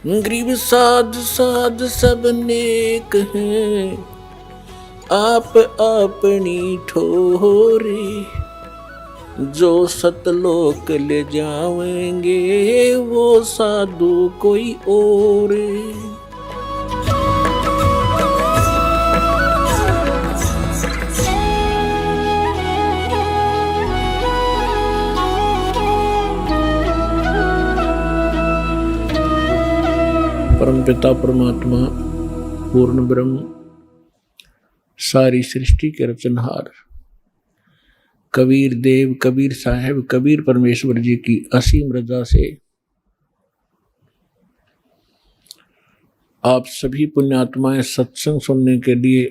Grieve साध साध सब नेक हैं, आप अपनी ठोरे। जो सतलोक ले जाएंगे वो साधु कोई और। परमपिता परमात्मा पूर्ण ब्रह्म सारी सृष्टि के रचनहार कबीर देव कबीर साहब कबीर परमेश्वर जी की असीम रजा से आप सभी पुण्यात्माएं सत्संग सुनने के लिए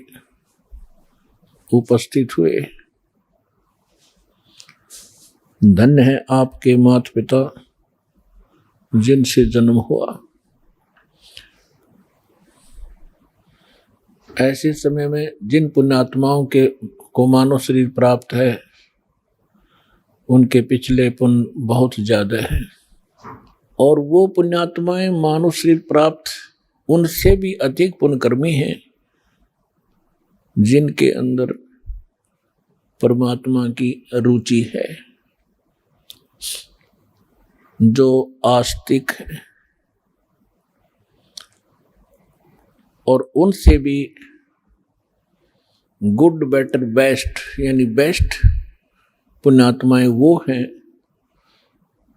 उपस्थित हुए। धन्य है आपके माता पिता जिनसे जन्म हुआ। ऐसे समय में जिन पुण्यात्माओं के को मानव शरीर प्राप्त है उनके पिछले पुण्य बहुत ज्यादा हैं, और वो पुण्यात्माएं मानव शरीर प्राप्त उनसे भी अधिक पुण्यकर्मी हैं जिनके अंदर परमात्मा की रुचि है, जो आस्तिक है, और उनसे भी गुड बेटर बेस्ट यानी बेस्ट पुण्यात्माएं वो हैं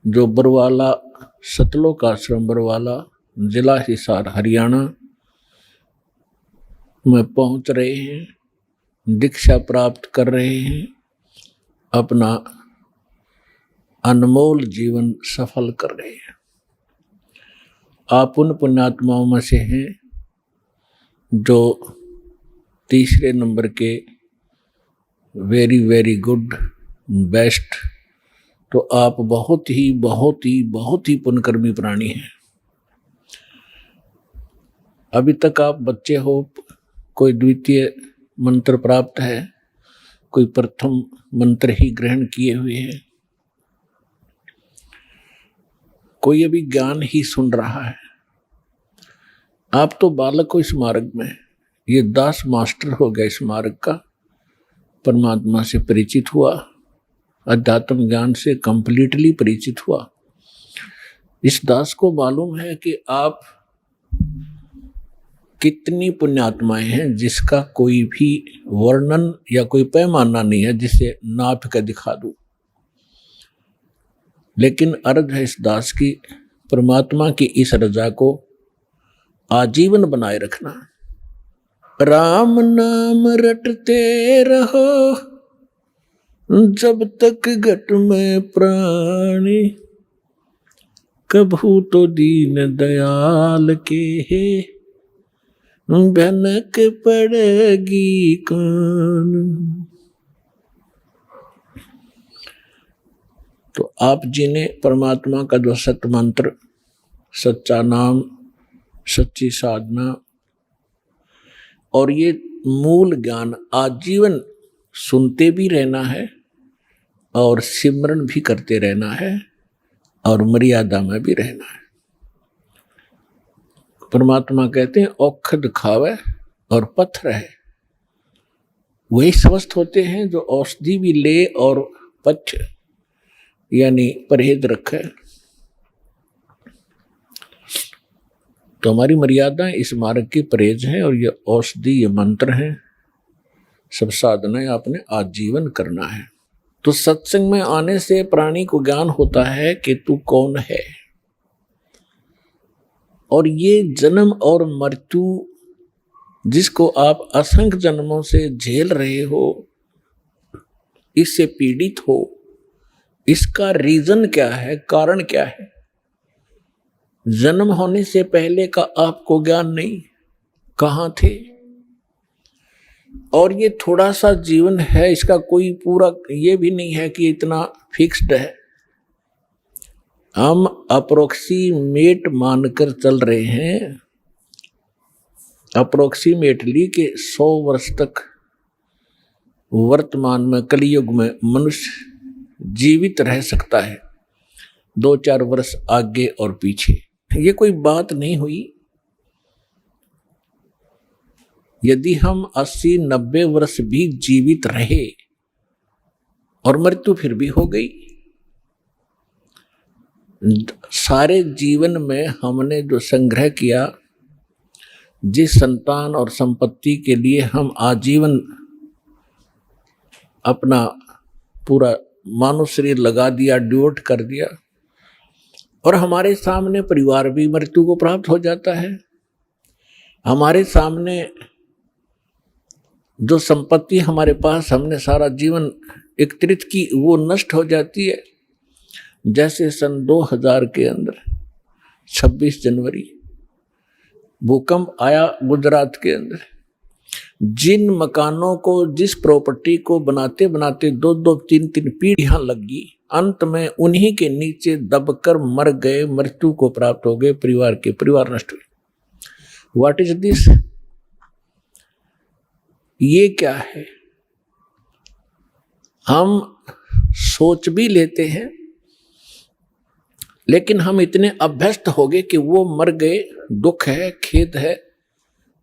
जो बरवाला सतलोक आश्रम बरवाला जिला हिसार हरियाणा में पहुंच रहे हैं, दीक्षा प्राप्त कर रहे हैं, अपना अनमोल जीवन सफल कर रहे हैं। आप उन पुण्यात्माओं में से हैं जो तीसरे नंबर के वेरी वेरी गुड बेस्ट, तो आप बहुत ही पुण्यकर्मी प्राणी हैं। अभी तक आप बच्चे हो, कोई द्वितीय मंत्र प्राप्त है, कोई प्रथम मंत्र ही ग्रहण किए हुए है, कोई अभी ज्ञान ही सुन रहा है। आप तो बालक हो इस मार्ग में, ये दास मास्टर हो गया इस मार्ग का, परमात्मा से परिचित हुआ, अध्यात्म ज्ञान से कंप्लीटली परिचित हुआ। इस दास को मालूम है कि आप कितनी पुण्यात्माएं हैं जिसका कोई भी वर्णन या कोई पैमाना नहीं है जिसे नाप कर दिखा दूं। लेकिन अर्ज है इस दास की परमात्मा की इस रजा को आजीवन बनाए रखना। राम नाम रटते रहो जब तक घट में प्राणी, कभू तो दीन दयाल के भनक पड़ेगी कान। तो आप जिन्हें परमात्मा का जो सत्य मंत्र, सच्चा नाम, सच्ची साधना और ये मूल ज्ञान आजीवन सुनते भी रहना है और सिमरन भी करते रहना है और मर्यादा में भी रहना है। परमात्मा कहते हैं औखद खावे और पत्थर है, वही स्वस्थ होते हैं जो औषधि भी ले और पथ्य यानी परहेज रखे। तो हमारी मर्यादाएं इस मार्ग की परहेज हैं और ये औषधि, ये मंत्र हैं, सब साधनाएं आपने आजीवन करना है। तो सत्संग में आने से प्राणी को ज्ञान होता है कि तू कौन है, और ये जन्म और मृत्यु जिसको आप असंख्य जन्मों से झेल रहे हो, इससे पीड़ित हो, इसका रीजन क्या है, कारण क्या है। जन्म होने से पहले का आपको ज्ञान नहीं, कहाँ थे, और ये थोड़ा सा जीवन है, इसका कोई पूरा ये भी नहीं है कि इतना फिक्स्ड है। हम अप्रोक्सीमेट मानकर चल रहे हैं, अप्रोक्सीमेटली के 100 वर्ष तक वर्तमान में कलयुग में मनुष्य जीवित रह सकता है, 2-4 वर्ष आगे और पीछे। ये कोई बात नहीं हुई। यदि हम 80-90 वर्ष भी जीवित रहे और मृत्यु फिर भी हो गई, सारे जीवन में हमने जो संग्रह किया, जिस संतान और संपत्ति के लिए हम आजीवन अपना पूरा मानव शरीर लगा दिया, डिवोट कर दिया, और हमारे सामने परिवार भी मृत्यु को प्राप्त हो जाता है। हमारे सामने जो संपत्ति हमारे पास हमने सारा जीवन एकत्रित की, वो नष्ट हो जाती है। जैसे सन 2000 के अंदर 26 जनवरी भूकंप आया गुजरात के अंदर। जिन मकानों को, जिस प्रॉपर्टी को बनाते बनाते 2-2, 3-3 पीढ़ियां लगी, अंत में उन्हीं के नीचे दबकर मर गए, मृत्यु को प्राप्त हो गए, परिवार नष्ट हुए। What is this? ये क्या है? हम सोच भी लेते हैं, लेकिन हम इतने अभ्यस्त हो गए कि वो मर गए, दुख है, खेद है,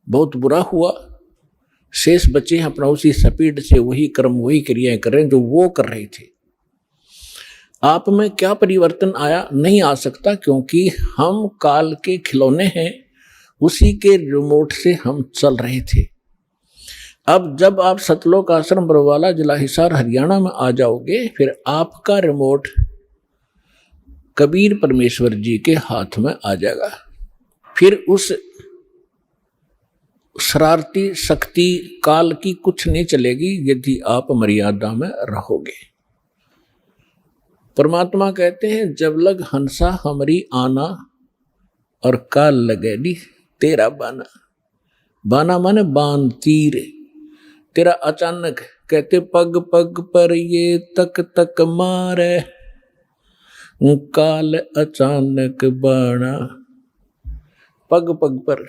बहुत बुरा हुआ, शेष बचे हैं अपना उसी स्पीड से वही कर्म, वही क्रियाएं कर रहे हैं जो वो कर रहे थे। आप में क्या परिवर्तन आया? नहीं आ सकता, क्योंकि हम काल के खिलौने हैं, उसी के रिमोट से हम चल रहे थे। अब जब आप सतलोक आश्रम बरवाला जिला हिसार हरियाणा में आ जाओगे, फिर आपका रिमोट कबीर परमेश्वर जी के हाथ में आ जाएगा। फिर उस शरारती शक्ति काल की कुछ नहीं चलेगी, यदि आप मर्यादा में रहोगे। परमात्मा कहते हैं, जब लग हंसा हमरी आना, और काल लगेली तेरा बाना। बाना माने बाण, तीर। तेरा अचानक, कहते पग पग पर ये तक तक मारे, काल अचानक बाणा। पग पग पर,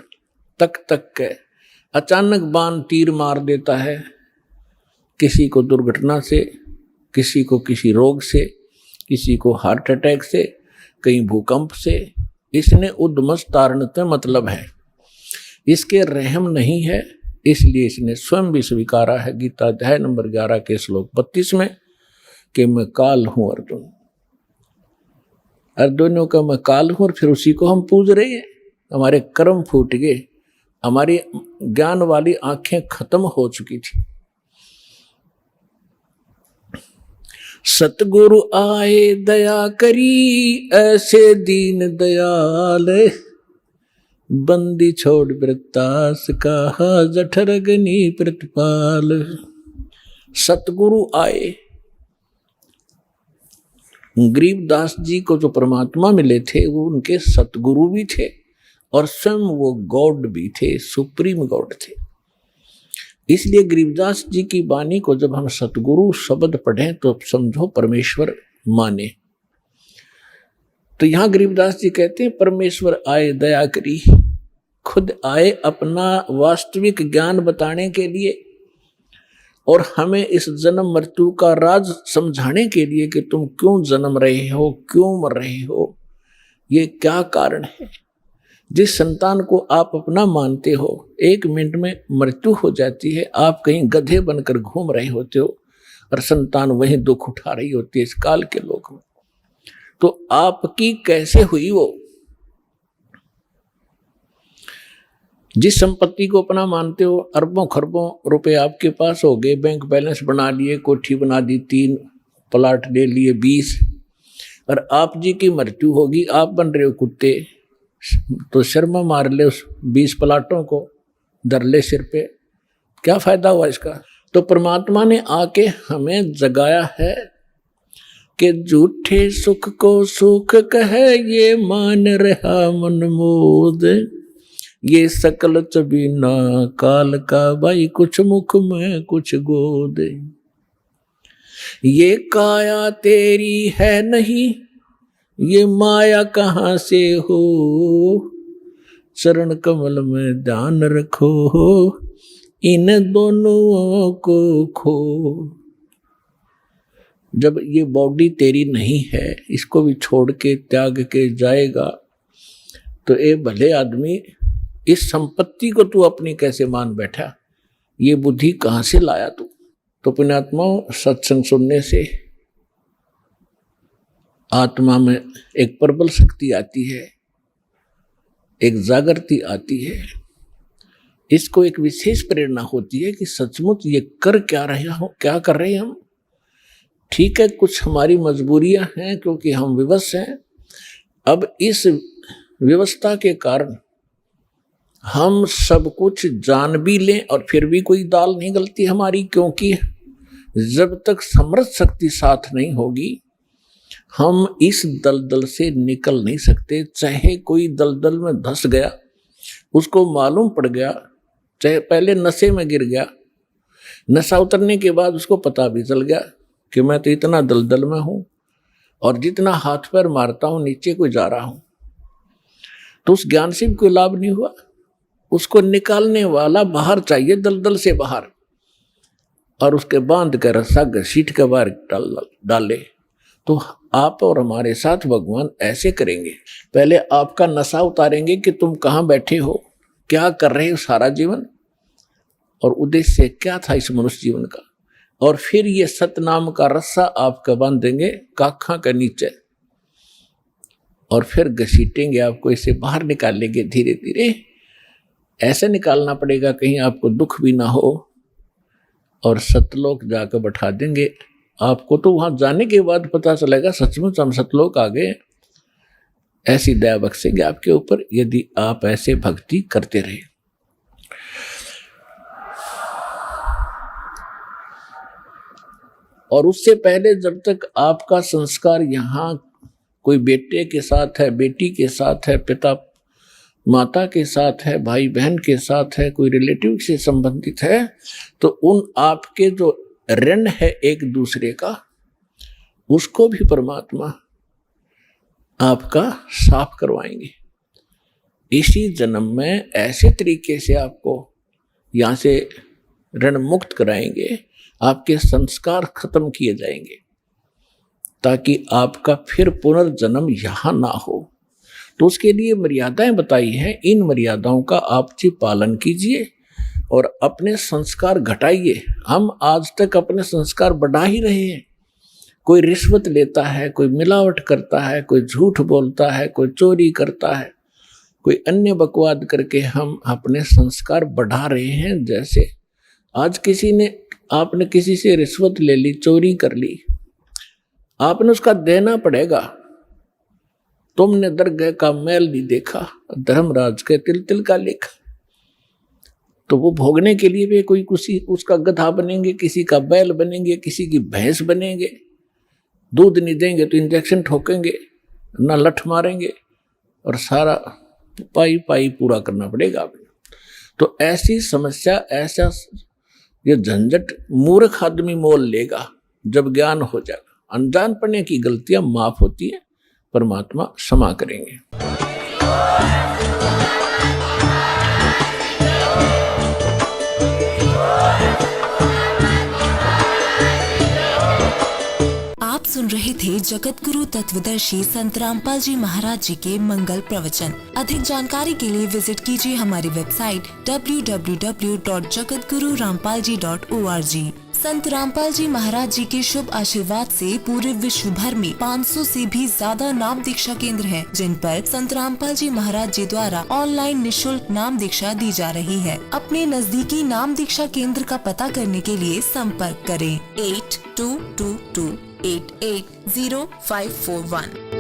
तक तक के अचानक बाण तीर मार देता है। किसी को दुर्घटना से, किसी को किसी रोग से, किसी को हार्ट अटैक से, कहीं भूकंप से। इसने उद्मस तारणते मतलब है, इसके रहम नहीं है, इसलिए इसने स्वयं भी स्वीकारा है गीता अध्याय नंबर 11 के श्लोक 32 में कि मैं काल हूं अर्जुन। अर्जुनों का मैं काल हूं, और फिर उसी को हम पूज रहे हैं। हमारे कर्म फूट गए, हमारी ज्ञान वाली आंखें खत्म हो चुकी थी। सतगुरु आए दया करी, ऐसे दीन दयाल, बंदी छोड़ वृत्तास कहा, जठरगनी प्रतिपाल। सतगुरु आए। गरीबदास जी को जो परमात्मा मिले थे, वो उनके सतगुरु भी थे, और स्वयं वो गॉड भी थे, सुप्रीम गॉड थे। इसलिए गरीबदास जी की वाणी को जब हम सतगुरु शब्द पढ़ें तो समझो परमेश्वर माने। तो यहां गरीबदास जी कहते हैं, परमेश्वर आए दया करी, खुद आए अपना वास्तविक ज्ञान बताने के लिए, और हमें इस जन्म मृत्यु का राज समझाने के लिए कि तुम क्यों जन्म रहे हो, क्यों मर रहे हो, ये क्या कारण है। जिस संतान को आप अपना मानते हो, 1 मिनट में मृत्यु हो जाती है, आप कहीं गधे बनकर घूम रहे होते हो, और संतान वही दुख उठा रही होती है इस काल के लोक में। तो आपकी कैसे हुई वो? जिस संपत्ति को अपना मानते हो, अरबों खरबों रुपए आपके पास हो गए, बैंक बैलेंस बना लिए, कोठी बना दी, 3 प्लाट ले लिए, 20, और आप जी की मृत्यु होगी, आप बन रहे हो कुत्ते, तो शर्मा मार ले उस 20 प्लाटों को, धर ले सिर पे, क्या फायदा हुआ इसका। तो परमात्मा ने आके हमें जगाया है कि झूठे सुख को सुख कहे, ये मान रहा मन मोद, ये सकल चबीना काल का, भाई कुछ मुख में कुछ गोद। ये काया तेरी है नहीं, ये माया कहाँ से हो, चरण कमल में ध्यान रखो, इन दोनों को खो। जब ये बॉडी तेरी नहीं है, इसको भी छोड़ के त्याग के जाएगा, तो ए भले आदमी, इस संपत्ति को तू अपनी कैसे मान बैठा, ये बुद्धि कहाँ से लाया तू? तो पुण्यात्माओं, सत्संग सुनने से आत्मा में एक प्रबल शक्ति आती है, एक जागृति आती है। इसको एक विशेष प्रेरणा होती है कि सचमुच ये कर क्या रहे हैं हम। ठीक है, कुछ हमारी मजबूरियां हैं क्योंकि हम विवश हैं। अब इस व्यवस्था के कारण हम सब कुछ जान भी लें और फिर भी कोई दाल नहीं गलती हमारी, क्योंकि जब तक समर्थ शक्ति साथ नहीं होगी हम इस दलदल से निकल नहीं सकते। चाहे कोई दलदल में धंस गया, उसको मालूम पड़ गया, चाहे पहले नशे में गिर गया, नशा उतरने के बाद उसको पता भी चल गया कि मैं तो इतना दलदल में हूं और जितना हाथ पैर मारता हूं नीचे को जा रहा हूं, तो उस ज्ञान से भी कोई लाभ नहीं हुआ। उसको निकालने वाला बाहर चाहिए, दलदल से बाहर, और उसके बांध कर रस्सा घसीट के बाहर डाले। तो आप और हमारे साथ भगवान ऐसे करेंगे, पहले आपका नशा उतारेंगे कि तुम कहाँ बैठे हो, क्या कर रहे हो सारा जीवन, और उद्देश्य क्या था इस मनुष्य जीवन का, और फिर ये सतनाम का रस्सा आपका बांध देंगे काखा के नीचे, और फिर घसीटेंगे आपको, इसे बाहर निकालेंगे धीरे धीरे। ऐसे निकालना पड़ेगा कहीं आपको दुख भी ना हो, और सतलोक जाकर बैठा देंगे आपको। तो वहां जाने के बाद पता चलेगा सचमुच हम सतलोक आ गए। ऐसी दया बख्शेंगे आपके ऊपर यदि आप ऐसे भक्ति करते रहे। और उससे पहले जब तक आपका संस्कार यहाँ कोई बेटे के साथ है, बेटी के साथ है, पिता माता के साथ है, भाई बहन के साथ है, कोई रिलेटिव से संबंधित है, तो उन आपके जो ऋण है एक दूसरे का, उसको भी परमात्मा आपका साफ करवाएंगे। इसी जन्म में ऐसे तरीके से आपको यहाँ से ऋण मुक्त कराएंगे, आपके संस्कार खत्म किए जाएंगे, ताकि आपका फिर पुनर्जन्म यहाँ ना हो। तो उसके लिए मर्यादाएं बताई हैं, इन मर्यादाओं का आप जी पालन कीजिए और अपने संस्कार घटाइए। हम आज तक अपने संस्कार बढ़ा ही रहे हैं। कोई रिश्वत लेता है, कोई मिलावट करता है, कोई झूठ बोलता है, कोई चोरी करता है, कोई अन्य बकवाद करके हम अपने संस्कार बढ़ा रहे हैं। जैसे आज आपने किसी से रिश्वत ले ली, चोरी कर ली, आपने उसका देना पड़ेगा। तुमने दरगाह का मैल नहीं देखा, धर्मराज के तिल तिल का लेखा। तो वो भोगने के लिए भी कोई किसी उसका गधा बनेंगे, किसी का बैल बनेंगे, किसी की भैंस बनेंगे। दूध नहीं देंगे तो इंजेक्शन ठोकेंगे, ना लठ मारेंगे, और सारा पाई पाई पूरा करना पड़ेगा। तो ऐसी समस्या, ऐसा ये झंझट मूर्ख आदमी मोल लेगा जब ज्ञान हो जाएगा। अनजान पढ़ने की गलतियां माफ होती है, परमात्मा क्षमा करेंगे। आप सुन रहे थे जगत गुरु तत्वदर्शी संत रामपाल जी महाराज जी के मंगल प्रवचन। अधिक जानकारी के लिए विजिट कीजिए हमारी वेबसाइट www.jagatgururampalji.org। संत रामपाल जी महाराज जी के शुभ आशीर्वाद से पूरे विश्व भर में 500 से भी ज्यादा नाम दीक्षा केंद्र हैं, जिन पर संत रामपाल जी महाराज जी द्वारा ऑनलाइन निशुल्क नाम दीक्षा दी जा रही है। अपने नजदीकी नाम दीक्षा केंद्र का पता करने के लिए संपर्क करें 8222880541।